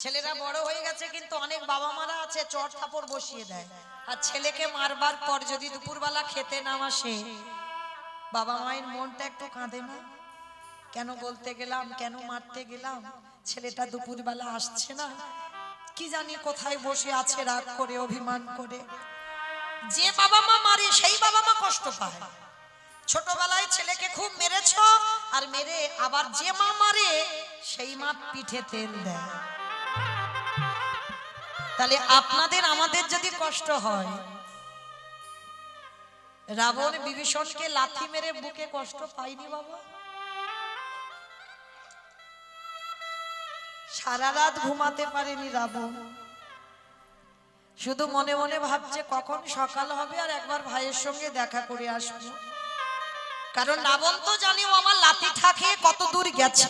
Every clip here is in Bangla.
ছেলেরা বড় হয়ে গেছে কিন্তু অনেক বাবা মারা আছে চট থাপড় বসিয়ে দেয়। আর ছেলেকে মারবার পর যদি দুপুরবেলা খেতে না আসে বাবা মায়ের মনটা একটু কাঁদে না? কেন বলতে গেলাম, কেন মারতে গেলাম, ছেলেটা দুপুরবেলা আসছে না, কি জানি কোথায় বসে আছে রাগ করে অভিমান করে। যে বাবা মা মারে সেই বাবা মা কষ্ট পায়। ছোটবেলায় ছেলেকে খুব মেরেছ আর মেরে আবার যে মা মারে সেই মা পিঠে তেল দেয়। তাহলে আপনাদের আমাদের যদি কষ্ট হয়, রাবণ বিভীষণকে লাথি মেরে বুকে কষ্ট পাইনি বাবা? সারা রাত ঘুমাতে পারেনি রাবণ, শুধু মনে মনে ভাবছে কখন সকাল হবে আর একবার ভাইয়ের সঙ্গে দেখা করে আসবো। কারণ রাবণ তো জানি ও আমার লাঠি ঠাকে কত দূর গেছে,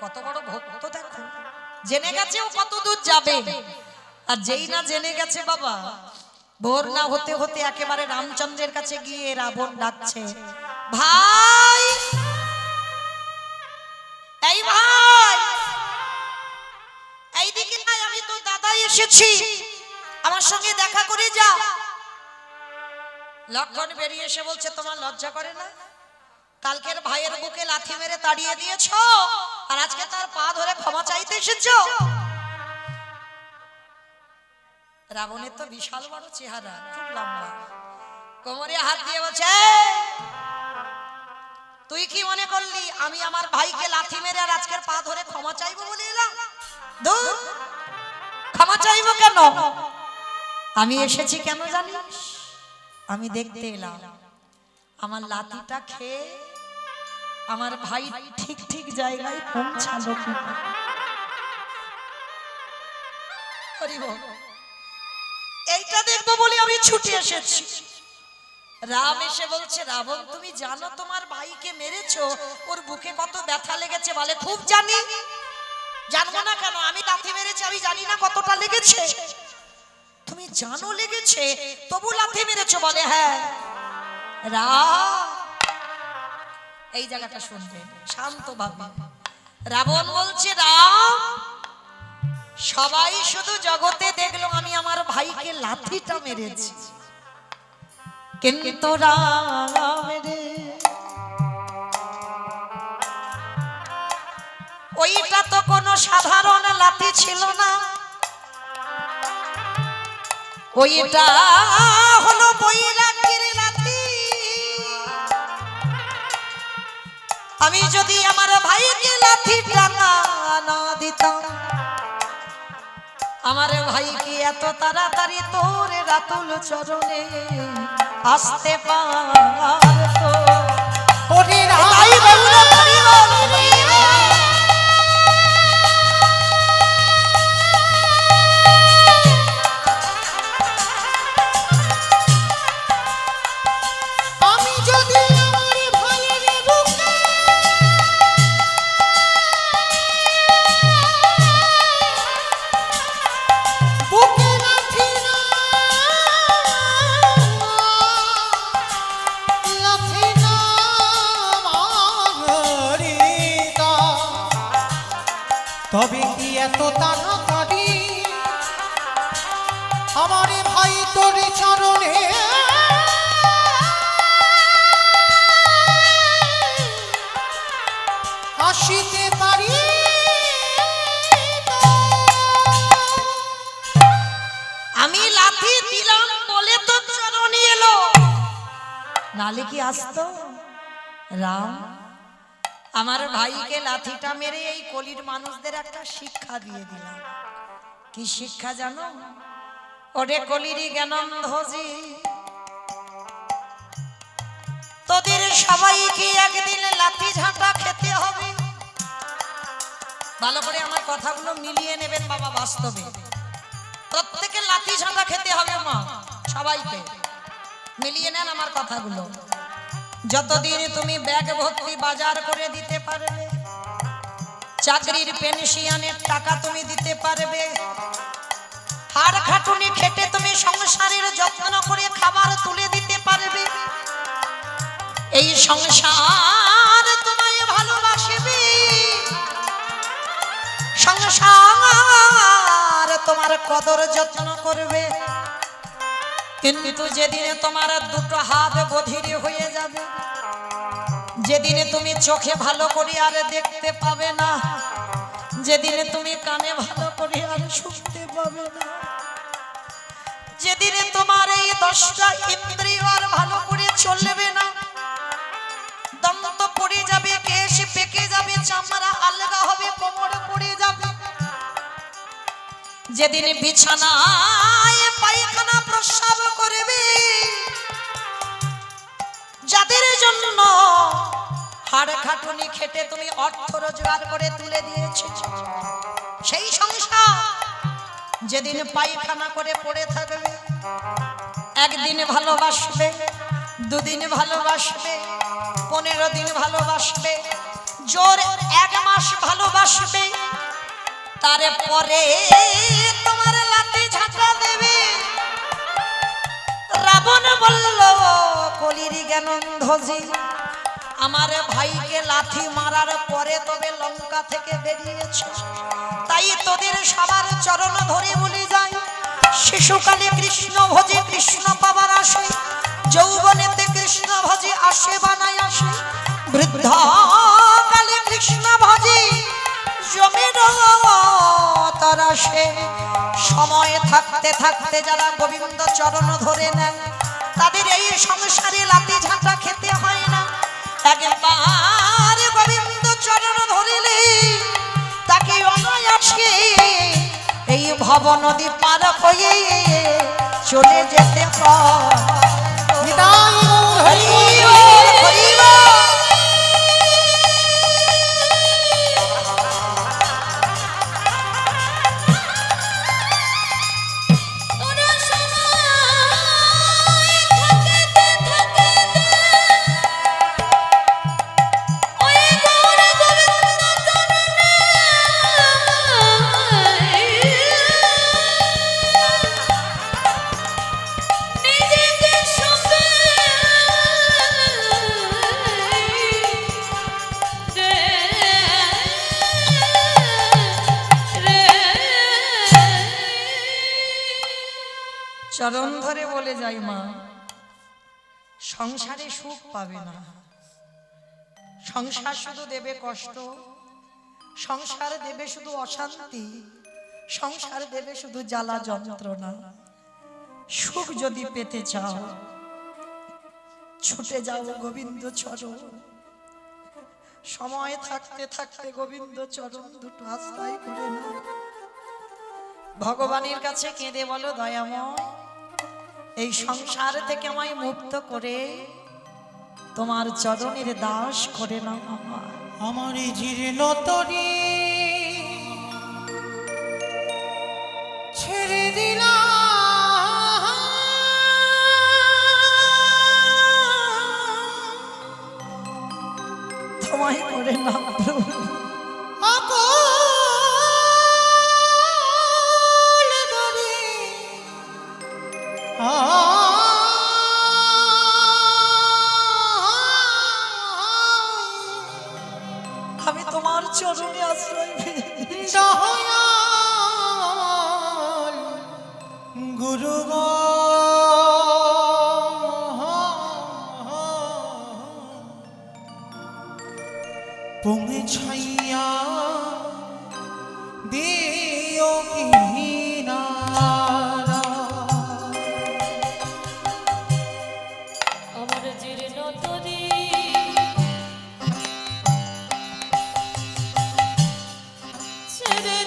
কত বড় ভক্ত দেখো, জেনে গেছে ও কত দূর যাবে। আর যেই না জেনে গেছে বাবা, ভোর না হতে হতে একেবারে রামচন্দ্রের কাছে গিয়ে রাবণ ডাকছে, ভাই এই ভাই এইদিকে নাই, আমি তো দাদা এসেছি, আমার সঙ্গে দেখা করে যা। লক্ষণ বেরিয়ে এসে বলছে, তোমার লজ্জা করে না? কালকের ভাইয়ের বুকে লাথি মেরে তাড়িয়ে দিয়েছো আর আজকে তার পা ধরে ক্ষমা চাইতে এসেছো। রাবণের তো বিশাল বড় চেহারা, খুব লম্বা, কোমরে হাত দিয়ে বলছে, তুই কি মনে করলি আমি আমার ভাইকে লাথি মেরে আর আজকের পা ধরে ক্ষমা চাইবো বলে এলাম? দূর, ক্ষমা চাইবো কেন? আমি এসেছি কেন জানিস? আমি দেখতে এলাম আমার লাঠিটা খেয়ে আমার ভাই ঠিক ঠিক জায়গায় পৌঁছালো কিনা। এইটা দেখবো বলে আমি ছুটে এসেছি। রাম এসে বলছে, রাবণ তুমি জানো তোমার ভাইকে মেরেছো, ওর বুকে কত ব্যথা লেগেছে? বলে, খুব জানি। জানবো না কেন? আমি লাথি মেরেছি, আমি জানি না কতটা লেগেছে? তুমি জানো লেগেছে, তবু লাথি মেরেছো? বলে, হ্যাঁ। রাম, এই জায়গাটা শুনবে শান্ত ভাবে। রাবণ বলছে, রাম, সবাই শুধু জগতে দেখলো আমি আমার ভাইকে লাথিটা মেরেছি, কিন্তু রাম রে, ওইটা তো কোনো সাধারণ লাথি ছিল না, ওইটা হলো বৈরাগ্যের লাথি। আমি যদি আমার ভাইকে লাথিটা না দিতাম, আমার ভাই কি এত তাড়াতাড়ি তোর রাতুল চরণে আসতে পারতো? ওরে রাই বললো তবে কি এত তাড়াতাড়ি আমার ভাই তোর চরণে আসিতে পারি? আমি লাথি দিলাম বলে তো চরণে এলো, নালে কি আসতো? রাম, আমার ভাইকে লাথিটা মেরে এই কলির মানুষদের একটা শিক্ষা দিয়ে দিলাম। কি শিক্ষা জানো? ওরে কলিরই জ্ঞানন্ধজি, তোদের সবাইকে একদিন লাথি ঝাঁটা খেতে হবে। ভালো করে আমার কথাগুলো মিলিয়ে নেবেন বাবা, বাস্তবে প্রত্যেকে লাথি ঝাঁটা খেতে হবে মা, সবাইকে মিলিয়ে নেন আমার কথাগুলো। যতদিন তুমি ব্যাগ ভর্তি বাজার করে দিতে পারবে, চাকরির পেনশনের টাকা তুমি দিতে পারবে, হাড় খাটুনি খেটে তুমি সংসারের যত্ন করে খাবার তুলে দিতে পারবে, এই সংসার তোমায় ভালোবাসবে, সংসার সংসার তোমার কদর যত্ন করবে, কিন্তু যেদিনে তোমার দুটো হাত বধির হয়ে যাবে, যেদিনে তুমি চোখে ভালো করে আর দেখতে পাবে না, যেদিনে তুমি কানে ভালো করে আর শুনতে পাবে না, যেদিনে তোমার এই 10টা ইন্দ্রিয় আর ভালো করে চলবে না, দন্ত পড়ে যাবে, কেশ পেকে যাবে, চামড়া আলগা হবে, কোমর পড়ে যাবে, যেদিন বিছানায় পায়খানা প্রস্রাব করবে, যাদের জন্য হাড় খাটুনি খেটে তুমি অর্থ রোজগার করে তুলে দিয়েছ, সেই সংসার যেদিন পায়খানা করে পড়ে থাকবে, একদিন ভালোবাসবে, দুদিন ভালোবাসবে, 15 দিন ভালোবাসবে, জোর 1 মাস ভালোবাসবে, তারপরে তোমার লাঠি ঝাঁটা দেবে। রাবণ বলল, কলির জ্ঞানন্ধজি, আমার ভাইকে লাঠি মারার পরে তবে লঙ্কা থেকে বেরিয়েছে, তাই তোদের সবার চরণ ধরে বলে যায়, শিশুকালে কৃষ্ণ ভজে কৃষ্ণ পাবার আসে, যৌবনেতে কৃষ্ণ ভজে আসে বানায় আসে, বৃদ্ধকালে কৃষ্ণ ভজে জমের তার আসে। সময় থাকতে থাকতে যারা গোবিন্দ চরণ ধরে নেন, তাদের এই সংসারে লাঠি ঝাঁটা খেতে হয় না। একবার গোবিন্দ চরণ ধরিলে তাকে অনায়াসে এই ভব নদী পার হয়ে চলে যেতে হয়। চরণ ধরে বলে যাই, মা সংসারে সুখ পাবে না, সংসার শুধু দেবে কষ্ট, সংসার দেবে শুধু অশান্তি, সংসার দেবে শুধু জ্বালা যন্ত্রণা। সুখ যদি পেতে চাও ছুটে যাও গোবিন্দ চরণ, সময় থাকতে থাকতে গোবিন্দ চরণ দুটো আস্থায় করে নাও। ভগবানের কাছে কেঁদে বলো, দয়াময় এই সংসার থেকে আমায় মুক্ত করে তোমার চরণের দাস করে নাও। আমার জীর্ণ তরি ছেড়ে দিলাম, তোমায় করে নাও প্রভু। আমি তোমার চরণে আশ্রয় পেয়েছি। গুরু তুমি ছাইয়া দিও কিনারা, আমার জীর্ণ তরি ছেড়ে